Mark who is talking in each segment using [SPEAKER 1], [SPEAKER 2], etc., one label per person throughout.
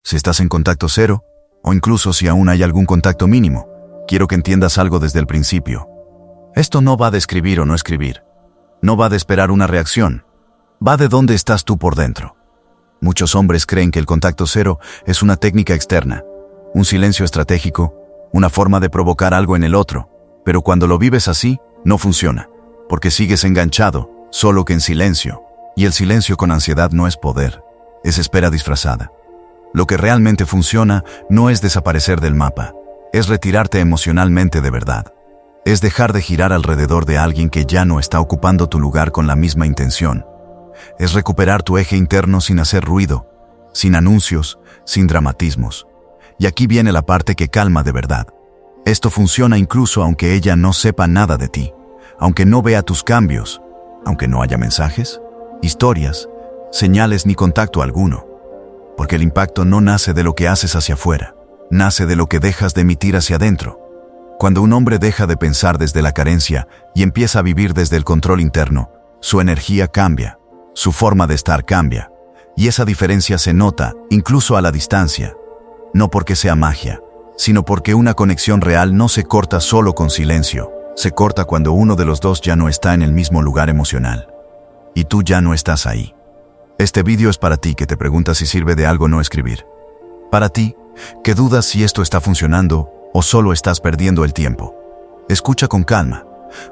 [SPEAKER 1] si estás en contacto cero, o incluso si aún hay algún contacto mínimo, quiero que entiendas algo desde el principio. Esto no va de escribir o no escribir. No va de esperar una reacción. Va de dónde estás tú por dentro. Muchos hombres creen que el contacto cero es una técnica externa, un silencio estratégico, una forma de provocar algo en el otro, pero cuando lo vives así, no funciona, porque sigues enganchado, solo que en silencio. Y el silencio con ansiedad no es poder, es espera disfrazada. Lo que realmente funciona no es desaparecer del mapa, es retirarte emocionalmente de verdad. Es dejar de girar alrededor de alguien que ya no está ocupando tu lugar con la misma intención. Es recuperar tu eje interno sin hacer ruido, sin anuncios, sin dramatismos. Y aquí viene la parte que calma de verdad. Esto funciona incluso aunque ella no sepa nada de ti, aunque no vea tus cambios, aunque no haya mensajes, historias, señales ni contacto alguno. Porque el impacto no nace de lo que haces hacia afuera, nace de lo que dejas de emitir hacia adentro. Cuando un hombre deja de pensar desde la carencia y empieza a vivir desde el control interno, su energía cambia, su forma de estar cambia, y esa diferencia se nota incluso a la distancia. No porque sea magia, sino porque una conexión real no se corta solo con silencio, se corta cuando uno de los dos ya no está en el mismo lugar emocional. Y tú ya no estás ahí. Este vídeo es para ti que te preguntas si sirve de algo no escribir. Para ti, que dudas si esto está funcionando o solo estás perdiendo el tiempo. Escucha con calma.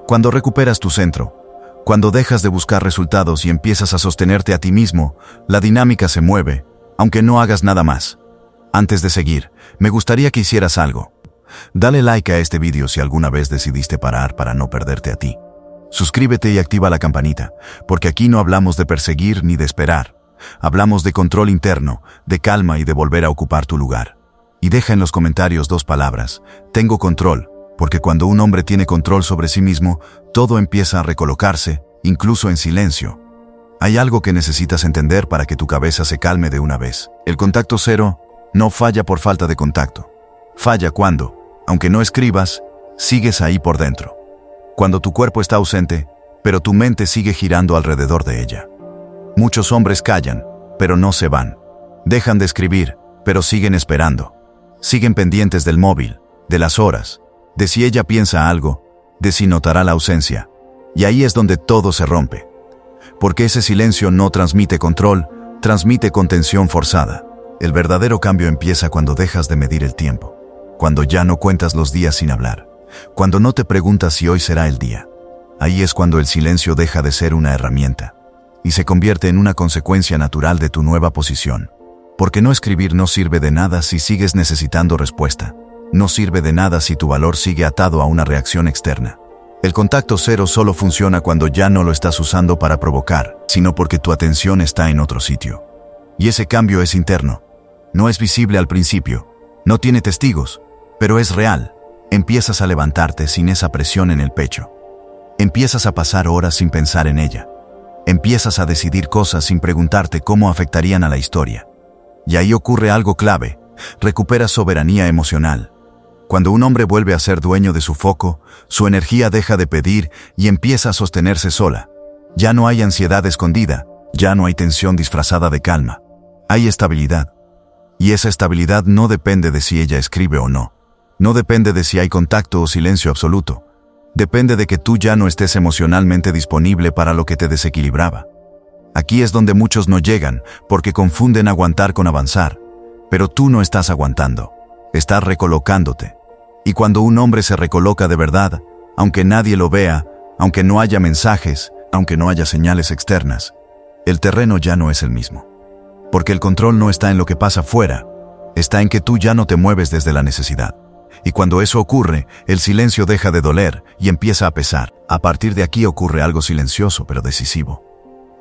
[SPEAKER 1] Cuando recuperas tu centro, cuando dejas de buscar resultados y empiezas a sostenerte a ti mismo, la dinámica se mueve, aunque no hagas nada más. Antes de seguir, me gustaría que hicieras algo. Dale like a este vídeo si alguna vez decidiste parar para no perderte a ti. Suscríbete y activa la campanita, porque aquí no hablamos de perseguir ni de esperar. Hablamos de control interno, de calma y de volver a ocupar tu lugar. Y deja en los comentarios 2 palabras: tengo control, porque cuando un hombre tiene control sobre sí mismo, todo empieza a recolocarse, incluso en silencio. Hay algo que necesitas entender para que tu cabeza se calme de una vez. El contacto cero no falla por falta de contacto. Falla cuando, aunque no escribas, sigues ahí por dentro. Cuando tu cuerpo está ausente, pero tu mente sigue girando alrededor de ella. Muchos hombres callan, pero no se van. Dejan de escribir, pero siguen esperando. Siguen pendientes del móvil, de las horas, de si ella piensa algo, de si notará la ausencia. Y ahí es donde todo se rompe. Porque ese silencio no transmite control, transmite contención forzada. El verdadero cambio empieza cuando dejas de medir el tiempo, cuando ya no cuentas los días sin hablar, cuando no te preguntas si hoy será el día. Ahí es cuando el silencio deja de ser una herramienta y se convierte en una consecuencia natural de tu nueva posición. Porque no escribir no sirve de nada si sigues necesitando respuesta. No sirve de nada si tu valor sigue atado a una reacción externa. El contacto cero solo funciona cuando ya no lo estás usando para provocar, sino porque tu atención está en otro sitio. Y ese cambio es interno. No es visible al principio, no tiene testigos, pero es real. Empiezas a levantarte sin esa presión en el pecho. Empiezas a pasar horas sin pensar en ella. Empiezas a decidir cosas sin preguntarte cómo afectarían a la historia. Y ahí ocurre algo clave: recuperas soberanía emocional. Cuando un hombre vuelve a ser dueño de su foco, su energía deja de pedir y empieza a sostenerse sola. Ya no hay ansiedad escondida, ya no hay tensión disfrazada de calma. Hay estabilidad. Y esa estabilidad no depende de si ella escribe o no. No depende de si hay contacto o silencio absoluto. Depende de que tú ya no estés emocionalmente disponible para lo que te desequilibraba. Aquí es donde muchos no llegan, porque confunden aguantar con avanzar. Pero tú no estás aguantando, estás recolocándote. Y cuando un hombre se recoloca de verdad, aunque nadie lo vea, aunque no haya mensajes, aunque no haya señales externas, el terreno ya no es el mismo. Porque el control no está en lo que pasa fuera, está en que tú ya no te mueves desde la necesidad. Y cuando eso ocurre, el silencio deja de doler y empieza a pesar. A partir de aquí ocurre algo silencioso pero decisivo.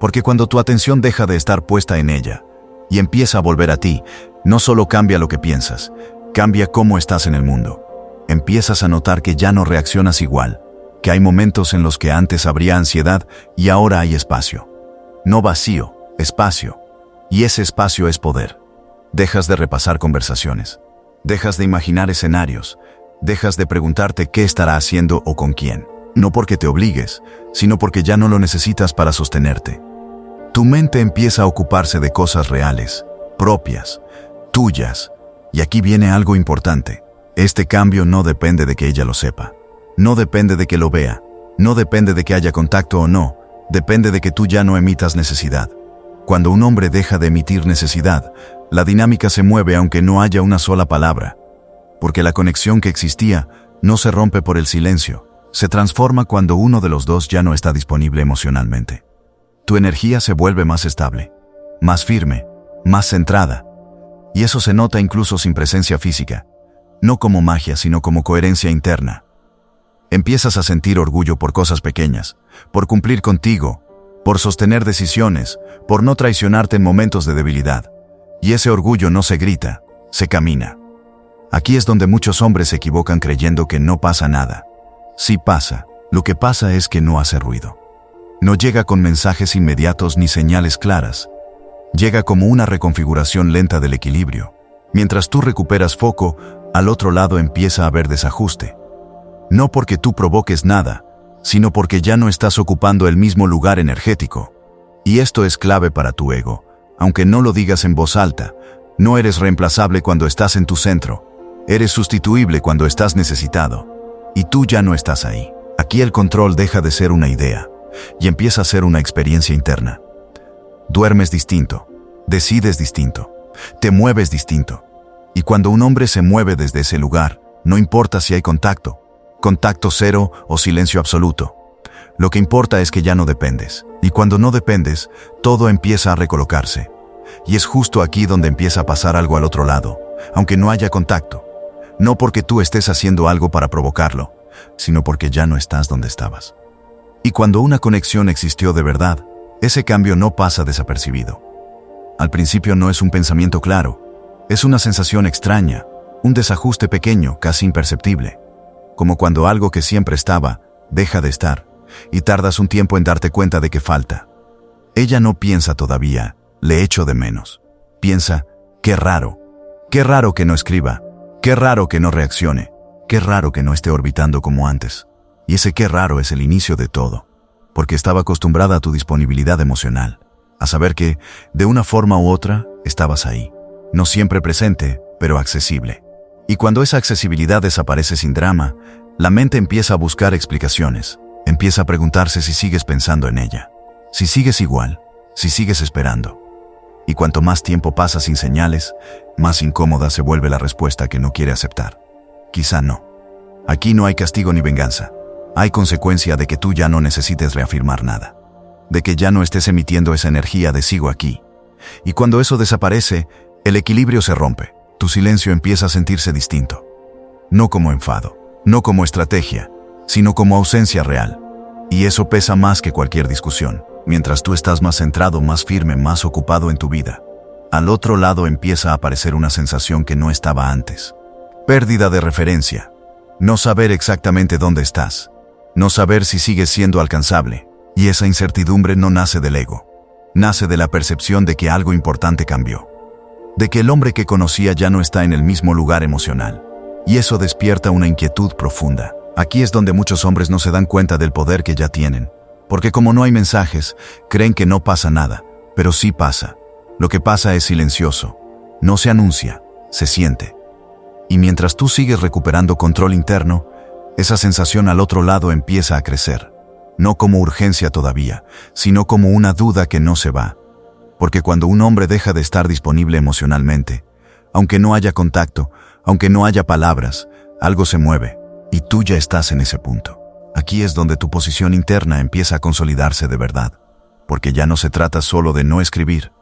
[SPEAKER 1] Porque cuando tu atención deja de estar puesta en ella y empieza a volver a ti, no solo cambia lo que piensas, cambia cómo estás en el mundo. Empiezas a notar que ya no reaccionas igual, que hay momentos en los que antes habría ansiedad y ahora hay espacio. No vacío, espacio. Y ese espacio es poder. Dejas de repasar conversaciones. Dejas de imaginar escenarios, dejas de preguntarte qué estará haciendo o con quién. No porque te obligues, sino porque ya no lo necesitas para sostenerte. Tu mente empieza a ocuparse de cosas reales, propias. tuyas. Y aquí viene algo importante. Este cambio no depende de que ella lo sepa. No depende de que lo vea. No depende de que haya contacto o no. Depende de que tú ya no emitas necesidad. Cuando un hombre deja de emitir necesidad, la dinámica se mueve aunque no haya una sola palabra. Porque la conexión que existía no se rompe por el silencio. Se transforma cuando uno de los dos ya no está disponible emocionalmente. Tu energía se vuelve más estable, más firme, más centrada. Y eso se nota incluso sin presencia física. No como magia, sino como coherencia interna. Empiezas a sentir orgullo por cosas pequeñas, por cumplir contigo, por sostener decisiones, por no traicionarte en momentos de debilidad. Y ese orgullo no se grita, se camina. Aquí es donde muchos hombres se equivocan creyendo que no pasa nada. Sí pasa, lo que pasa es que no hace ruido. No llega con mensajes inmediatos ni señales claras. Llega como una reconfiguración lenta del equilibrio. Mientras tú recuperas foco, al otro lado empieza a haber desajuste. No porque tú provoques nada, sino porque ya no estás ocupando el mismo lugar energético. Y esto es clave para tu ego. Aunque no lo digas en voz alta, no eres reemplazable cuando estás en tu centro. Eres sustituible cuando estás necesitado. Y tú ya no estás ahí. Aquí el control deja de ser una idea y empieza a ser una experiencia interna. Duermes distinto, decides distinto, te mueves distinto. Y cuando un hombre se mueve desde ese lugar, no importa si hay contacto cero o silencio absoluto. Lo que importa es que ya no dependes. Y cuando no dependes, todo empieza a recolocarse. Y es justo aquí donde empieza a pasar algo al otro lado, aunque no haya contacto. No porque tú estés haciendo algo para provocarlo, sino porque ya no estás donde estabas. Y cuando una conexión existió de verdad, ese cambio no pasa desapercibido. Al principio no es un pensamiento claro, es una sensación extraña, un desajuste pequeño, casi imperceptible. Como cuando algo que siempre estaba, deja de estar, y tardas un tiempo en darte cuenta de que falta. Ella no piensa todavía, le echo de menos. Piensa, qué raro que no escriba, qué raro que no reaccione, qué raro que no esté orbitando como antes. Y ese qué raro es el inicio de todo, porque estaba acostumbrada a tu disponibilidad emocional, a saber que, de una forma u otra, estabas ahí. No siempre presente, pero accesible. Y cuando esa accesibilidad desaparece sin drama, la mente empieza a buscar explicaciones, empieza a preguntarse si sigues pensando en ella, si sigues igual, si sigues esperando. Y cuanto más tiempo pasa sin señales, más incómoda se vuelve la respuesta que no quiere aceptar. Quizá no. Aquí no hay castigo ni venganza. Hay consecuencia de que tú ya no necesites reafirmar nada, de que ya no estés emitiendo esa energía de sigo aquí. Y cuando eso desaparece, el equilibrio se rompe. Tu silencio empieza a sentirse distinto. No como enfado, no como estrategia, sino como ausencia real. Y eso pesa más que cualquier discusión. Mientras tú estás más centrado, más firme, más ocupado en tu vida, al otro lado empieza a aparecer una sensación que no estaba antes. Pérdida de referencia. No saber exactamente dónde estás. No saber si sigues siendo alcanzable. Y esa incertidumbre no nace del ego. Nace de la percepción de que algo importante cambió. De que el hombre que conocía ya no está en el mismo lugar emocional. Y eso despierta una inquietud profunda. Aquí es donde muchos hombres no se dan cuenta del poder que ya tienen. Porque como no hay mensajes, creen que no pasa nada. Pero sí pasa. Lo que pasa es silencioso. No se anuncia, se siente. Y mientras tú sigues recuperando control interno, esa sensación al otro lado empieza a crecer. No como urgencia todavía, sino como una duda que no se va. Porque cuando un hombre deja de estar disponible emocionalmente, aunque no haya contacto, aunque no haya palabras, algo se mueve, y tú ya estás en ese punto. Aquí es donde tu posición interna empieza a consolidarse de verdad, porque ya no se trata solo de no escribir,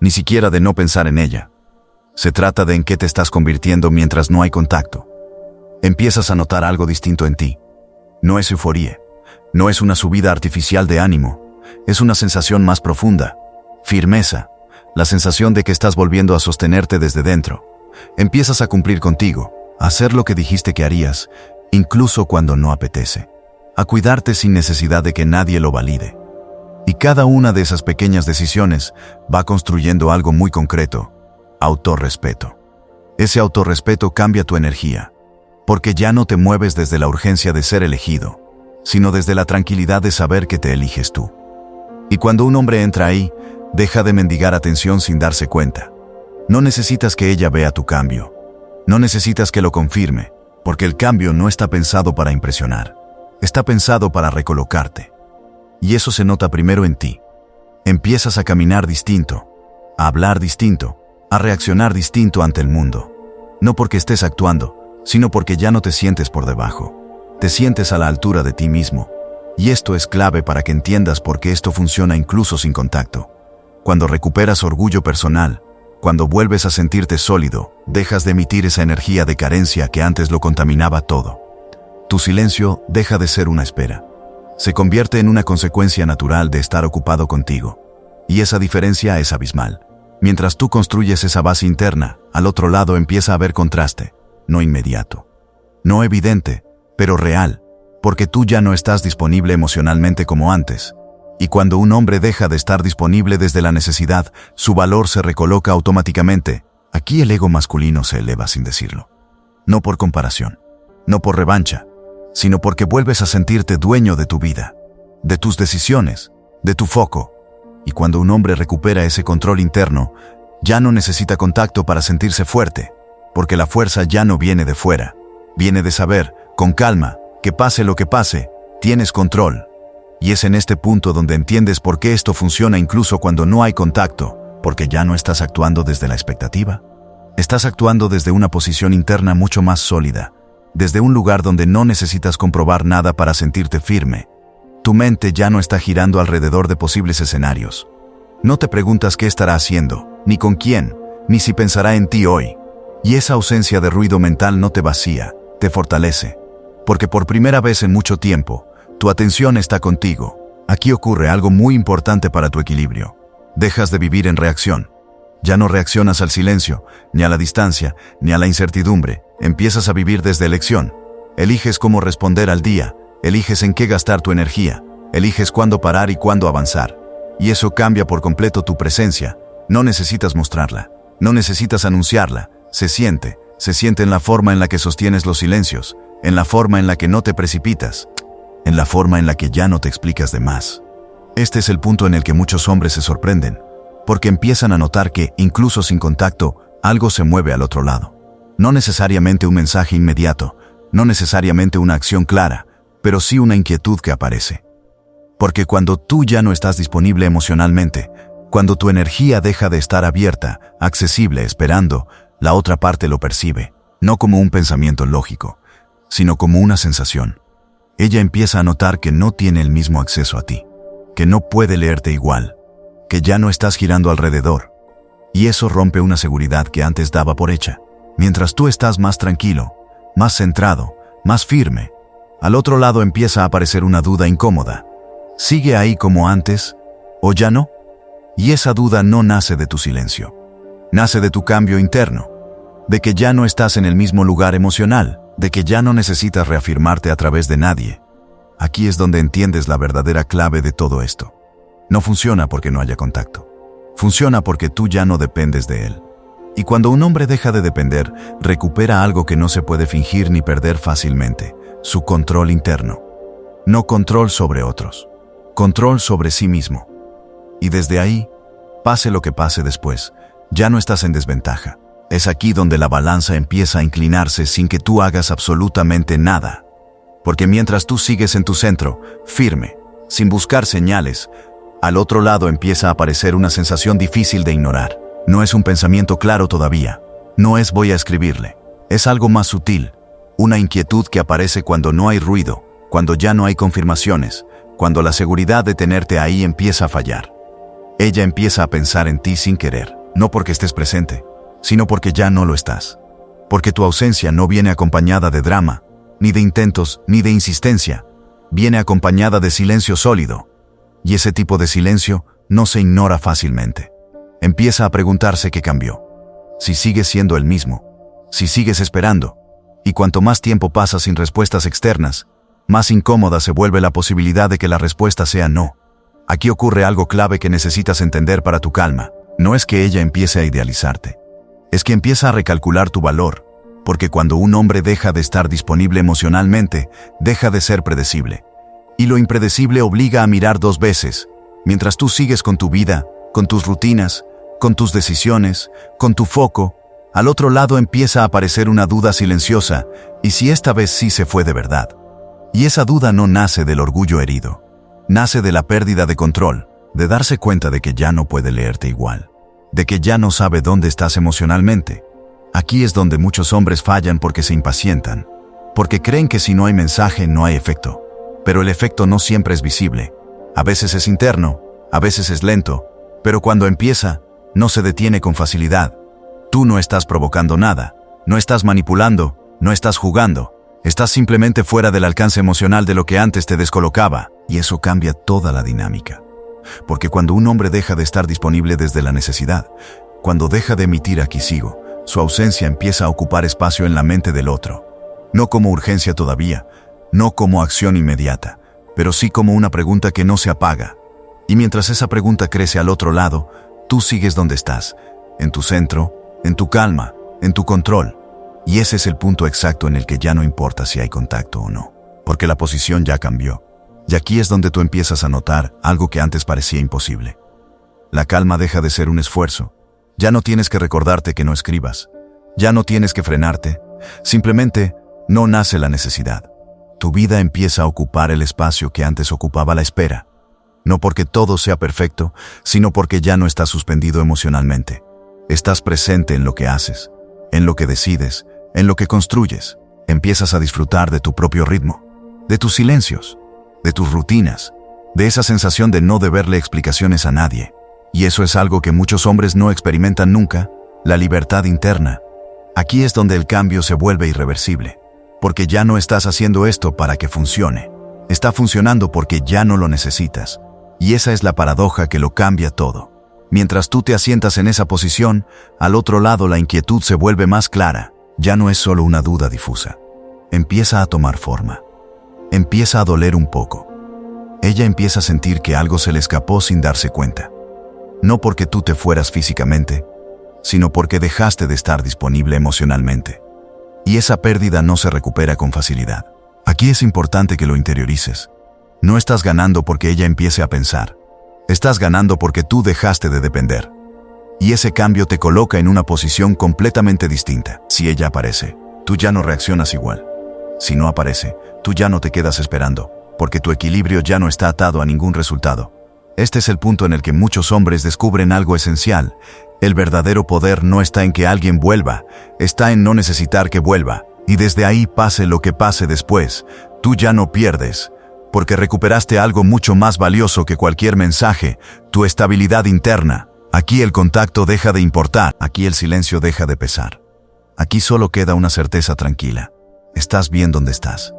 [SPEAKER 1] ni siquiera de no pensar en ella. Se trata de en qué te estás convirtiendo mientras no hay contacto. Empiezas a notar algo distinto en ti. No es euforia, no es una subida artificial de ánimo, es una sensación más profunda. Firmeza, la sensación de que estás volviendo a sostenerte desde dentro. Empiezas a cumplir contigo, a hacer lo que dijiste que harías, incluso cuando no apetece. A cuidarte sin necesidad de que nadie lo valide. Y cada una de esas pequeñas decisiones va construyendo algo muy concreto: autorrespeto. Ese autorrespeto cambia tu energía, porque ya no te mueves desde la urgencia de ser elegido, sino desde la tranquilidad de saber que te eliges tú. Y cuando un hombre entra ahí, deja de mendigar atención sin darse cuenta. No necesitas que ella vea tu cambio. No necesitas que lo confirme, porque el cambio no está pensado para impresionar. Está pensado para recolocarte. Y eso se nota primero en ti. Empiezas a caminar distinto, a hablar distinto, a reaccionar distinto ante el mundo. No porque estés actuando, sino porque ya no te sientes por debajo. Te sientes a la altura de ti mismo. Y esto es clave para que entiendas por qué esto funciona incluso sin contacto. Cuando recuperas orgullo personal, cuando vuelves a sentirte sólido, dejas de emitir esa energía de carencia que antes lo contaminaba todo. Tu silencio deja de ser una espera. Se convierte en una consecuencia natural de estar ocupado contigo. Y esa diferencia es abismal. Mientras tú construyes esa base interna, al otro lado empieza a haber contraste, no inmediato. No evidente, pero real, porque tú ya no estás disponible emocionalmente como antes. Y cuando un hombre deja de estar disponible desde la necesidad, su valor se recoloca automáticamente. Aquí el ego masculino se eleva sin decirlo. No por comparación, no por revancha, sino porque vuelves a sentirte dueño de tu vida, de tus decisiones, de tu foco. Y cuando un hombre recupera ese control interno, ya no necesita contacto para sentirse fuerte, porque la fuerza ya no viene de fuera, viene de saber, con calma, que pase lo que pase, tienes control. Y es en este punto donde entiendes por qué esto funciona incluso cuando no hay contacto, porque ya no estás actuando desde la expectativa. Estás actuando desde una posición interna mucho más sólida, desde un lugar donde no necesitas comprobar nada para sentirte firme. Tu mente ya no está girando alrededor de posibles escenarios. No te preguntas qué estará haciendo, ni con quién, ni si pensará en ti hoy. Y esa ausencia de ruido mental no te vacía, te fortalece. Porque por primera vez en mucho tiempo, tu atención está contigo. Aquí ocurre algo muy importante para tu equilibrio. Dejas de vivir en reacción. Ya no reaccionas al silencio, ni a la distancia, ni a la incertidumbre. Empiezas a vivir desde elección. Eliges cómo responder al día, eliges en qué gastar tu energía, eliges cuándo parar y cuándo avanzar. Y eso cambia por completo tu presencia. No necesitas mostrarla, no necesitas anunciarla. Se siente en la forma en la que sostienes los silencios, en la forma en la que no te precipitas, en la forma en la que ya no te explicas de más. Este es el punto en el que muchos hombres se sorprenden, porque empiezan a notar que, incluso sin contacto, algo se mueve al otro lado. No necesariamente un mensaje inmediato, no necesariamente una acción clara, pero sí una inquietud que aparece. Porque cuando tú ya no estás disponible emocionalmente, cuando tu energía deja de estar abierta, accesible, esperando, la otra parte lo percibe, no como un pensamiento lógico, sino como una sensación. Ella empieza a notar que no tiene el mismo acceso a ti, que no puede leerte igual, que ya no estás girando alrededor. Y eso rompe una seguridad que antes daba por hecha. Mientras tú estás más tranquilo, más centrado, más firme, al otro lado empieza a aparecer una duda incómoda. ¿Sigue ahí como antes o ya no? Y esa duda no nace de tu silencio. Nace de tu cambio interno, de que ya no estás en el mismo lugar emocional, de que ya no necesitas reafirmarte a través de nadie. Aquí es donde entiendes la verdadera clave de todo esto. No funciona porque no haya contacto. Funciona porque tú ya no dependes de él. Y cuando un hombre deja de depender, recupera algo que no se puede fingir ni perder fácilmente: su control interno. No control sobre otros, control sobre sí mismo. Y desde ahí, pase lo que pase después, ya no estás en desventaja. Es aquí donde la balanza empieza a inclinarse sin que tú hagas absolutamente nada. Porque mientras tú sigues en tu centro, firme, sin buscar señales, al otro lado empieza a aparecer una sensación difícil de ignorar. No es un pensamiento claro todavía. No es voy a escribirle. Es algo más sutil. Una inquietud que aparece cuando no hay ruido, cuando ya no hay confirmaciones, cuando la seguridad de tenerte ahí empieza a fallar. Ella empieza a pensar en ti sin querer, no porque estés presente, sino porque ya no lo estás. Porque tu ausencia no viene acompañada de drama, ni de intentos, ni de insistencia. Viene acompañada de silencio sólido. Y ese tipo de silencio no se ignora fácilmente. Empieza a preguntarse qué cambió. Si sigues siendo el mismo. Si sigues esperando. Y cuanto más tiempo pasa sin respuestas externas, más incómoda se vuelve la posibilidad de que la respuesta sea no. Aquí ocurre algo clave que necesitas entender para tu calma. No es que ella empiece a idealizarte. Es que empieza a recalcular tu valor. Porque cuando un hombre deja de estar disponible emocionalmente, deja de ser predecible. Y lo impredecible obliga a mirar dos veces. Mientras tú sigues con tu vida, con tus rutinas, con tus decisiones, con tu foco, al otro lado empieza a aparecer una duda silenciosa, y si esta vez sí se fue de verdad. Y esa duda no nace del orgullo herido, nace de la pérdida de control, de darse cuenta de que ya no puede leerte igual, de que ya no sabe dónde estás emocionalmente. Aquí es donde muchos hombres fallan porque se impacientan, porque creen que si no hay mensaje no hay efecto. Pero el efecto no siempre es visible. A veces es interno, a veces es lento, pero cuando empieza, no se detiene con facilidad. Tú no estás provocando nada, no estás manipulando, no estás jugando, estás simplemente fuera del alcance emocional de lo que antes te descolocaba, y eso cambia toda la dinámica. Porque cuando un hombre deja de estar disponible desde la necesidad, cuando deja de emitir aquí sigo, su ausencia empieza a ocupar espacio en la mente del otro. No como urgencia todavía, no como acción inmediata, pero sí como una pregunta que no se apaga. Y mientras esa pregunta crece al otro lado, tú sigues donde estás, en tu centro, en tu calma, en tu control. Y ese es el punto exacto en el que ya no importa si hay contacto o no, porque la posición ya cambió. Y aquí es donde tú empiezas a notar algo que antes parecía imposible. La calma deja de ser un esfuerzo. Ya no tienes que recordarte que no escribas. Ya no tienes que frenarte. Simplemente no nace la necesidad. Tu vida empieza a ocupar el espacio que antes ocupaba la espera. No porque todo sea perfecto, sino porque ya no estás suspendido emocionalmente. Estás presente en lo que haces, en lo que decides, en lo que construyes. Empiezas a disfrutar de tu propio ritmo, de tus silencios, de tus rutinas, de esa sensación de no deberle explicaciones a nadie. Y eso es algo que muchos hombres no experimentan nunca, la libertad interna. Aquí es donde el cambio se vuelve irreversible, porque ya no estás haciendo esto para que funcione. Está funcionando porque ya no lo necesitas. Y esa es la paradoja que lo cambia todo. Mientras tú te asientas en esa posición, al otro lado la inquietud se vuelve más clara. Ya no es solo una duda difusa. Empieza a tomar forma. Empieza a doler un poco. Ella empieza a sentir que algo se le escapó sin darse cuenta. No porque tú te fueras físicamente, sino porque dejaste de estar disponible emocionalmente. Y esa pérdida no se recupera con facilidad. Aquí es importante que lo interiorices. No estás ganando porque ella empiece a pensar. Estás ganando porque tú dejaste de depender. Y ese cambio te coloca en una posición completamente distinta. Si ella aparece, tú ya no reaccionas igual. Si no aparece, tú ya no te quedas esperando, porque tu equilibrio ya no está atado a ningún resultado. Este es el punto en el que muchos hombres descubren algo esencial. El verdadero poder no está en que alguien vuelva, está en no necesitar que vuelva. Y desde ahí, pase lo que pase después, tú ya no pierdes, porque recuperaste algo mucho más valioso que cualquier mensaje, tu estabilidad interna. Aquí el contacto deja de importar, aquí el silencio deja de pesar. Aquí solo queda una certeza tranquila. Estás bien donde estás.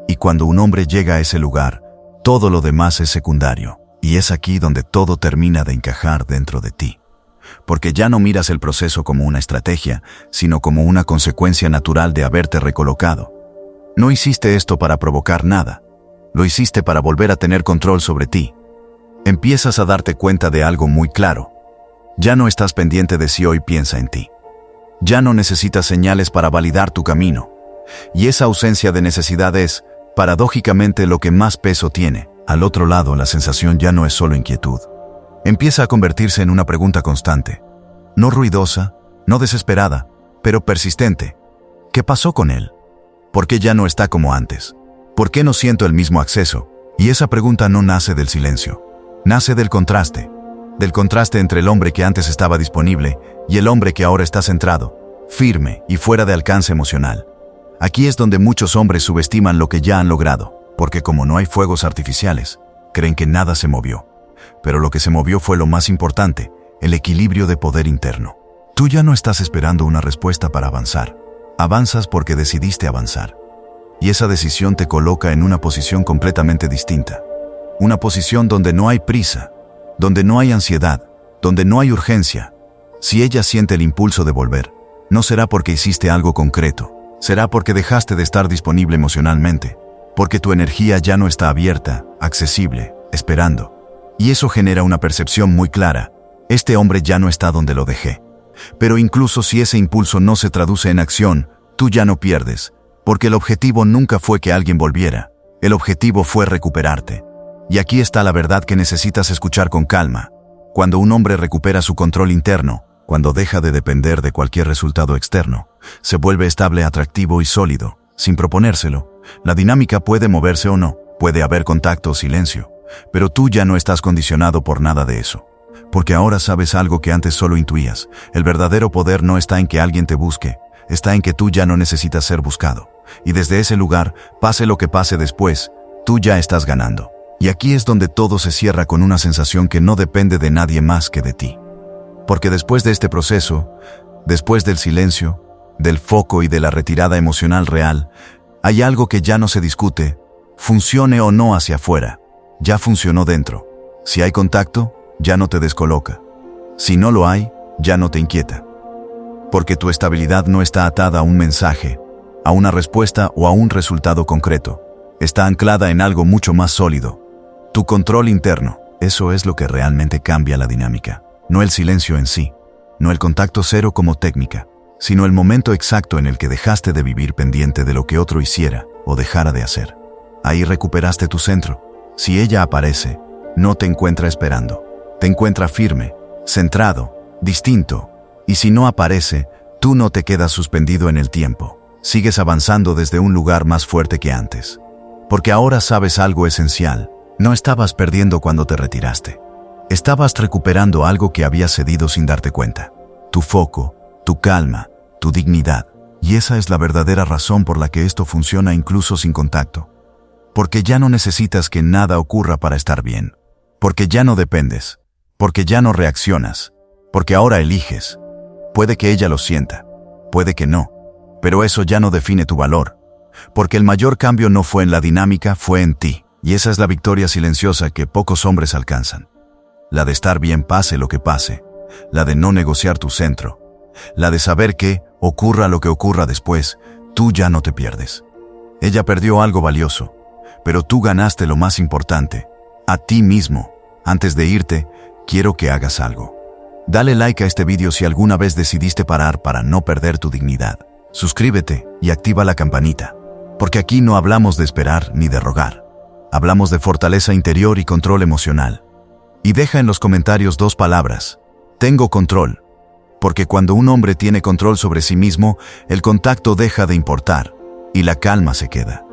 [SPEAKER 1] Y cuando un hombre llega a ese lugar, todo lo demás es secundario. Y es aquí donde todo termina de encajar dentro de ti. Porque ya no miras el proceso como una estrategia, sino como una consecuencia natural de haberte recolocado. No hiciste esto para provocar nada. Lo hiciste para volver a tener control sobre ti. Empiezas a darte cuenta de algo muy claro. Ya no estás pendiente de si hoy piensa en ti. Ya no necesitas señales para validar tu camino. Y esa ausencia de necesidad es, paradójicamente, lo que más peso tiene. Al otro lado, la sensación ya no es solo inquietud. Empieza a convertirse en una pregunta constante. No ruidosa, no desesperada, pero persistente. ¿Qué pasó con él? ¿Por qué ya no está como antes? ¿Por qué no siento el mismo acceso? Y esa pregunta no nace del silencio. Nace del contraste entre el hombre que antes estaba disponible y el hombre que ahora está centrado, firme y fuera de alcance emocional. Aquí es donde muchos hombres subestiman lo que ya han logrado, porque como no hay fuegos artificiales, creen que nada se movió. Pero lo que se movió fue lo más importante, el equilibrio de poder interno. Tú ya no estás esperando una respuesta para avanzar. Avanzas porque decidiste avanzar. Y esa decisión te coloca en una posición completamente distinta. Una posición donde no hay prisa, donde no hay ansiedad, donde no hay urgencia. Si ella siente el impulso de volver, no será porque hiciste algo concreto, será porque dejaste de estar disponible emocionalmente, porque tu energía ya no está abierta, accesible, esperando. Y eso genera una percepción muy clara. Este hombre ya no está donde lo dejé. Pero incluso si ese impulso no se traduce en acción, tú ya no pierdes, porque el objetivo nunca fue que alguien volviera. El objetivo fue recuperarte. Y aquí está la verdad que necesitas escuchar con calma. Cuando un hombre recupera su control interno, cuando deja de depender de cualquier resultado externo, se vuelve estable, atractivo y sólido, sin proponérselo. La dinámica puede moverse o no, puede haber contacto o silencio, pero tú ya no estás condicionado por nada de eso. Porque ahora sabes algo que antes solo intuías. El verdadero poder no está en que alguien te busque, está en que tú ya no necesitas ser buscado. Y desde ese lugar, pase lo que pase después, tú ya estás ganando. Y aquí es donde todo se cierra con una sensación que no depende de nadie más que de ti. Porque después de este proceso, después del silencio, del foco y de la retirada emocional real, hay algo que ya no se discute, funcione o no hacia afuera, ya funcionó dentro. Si hay contacto, ya no te descoloca. Si no lo hay, ya no te inquieta. Porque tu estabilidad no está atada a un mensaje, a una respuesta o a un resultado concreto. Está anclada en algo mucho más sólido. Tu control interno. Eso es lo que realmente cambia la dinámica. No el silencio en sí, no el contacto cero como técnica, sino el momento exacto en el que dejaste de vivir pendiente de lo que otro hiciera o dejara de hacer. Ahí recuperaste tu centro. Si ella aparece, no te encuentra esperando. Te encuentra firme, centrado, distinto. Y si no aparece, tú no te quedas suspendido en el tiempo. Sigues avanzando desde un lugar más fuerte que antes. Porque ahora sabes algo esencial. No estabas perdiendo cuando te retiraste. Estabas recuperando algo que habías cedido sin darte cuenta. Tu foco, tu calma, tu dignidad. Y esa es la verdadera razón por la que esto funciona incluso sin contacto. Porque ya no necesitas que nada ocurra para estar bien. Porque ya no dependes. Porque ya no reaccionas. Porque ahora eliges. Puede que ella lo sienta. Puede que no. Pero eso ya no define tu valor. Porque el mayor cambio no fue en la dinámica, fue en ti. Y esa es la victoria silenciosa que pocos hombres alcanzan. La de estar bien pase lo que pase. La de no negociar tu centro. La de saber que, ocurra lo que ocurra después, tú ya no te pierdes. Ella perdió algo valioso, pero tú ganaste lo más importante, a ti mismo. Antes de irte, quiero que hagas algo. Dale like a este vídeo si alguna vez decidiste parar para no perder tu dignidad. Suscríbete y activa la campanita. Porque aquí no hablamos de esperar ni de rogar. Hablamos de fortaleza interior y control emocional. Y deja en los comentarios 2 palabras. Tengo control. Porque cuando un hombre tiene control sobre sí mismo, el contacto deja de importar y la calma se queda.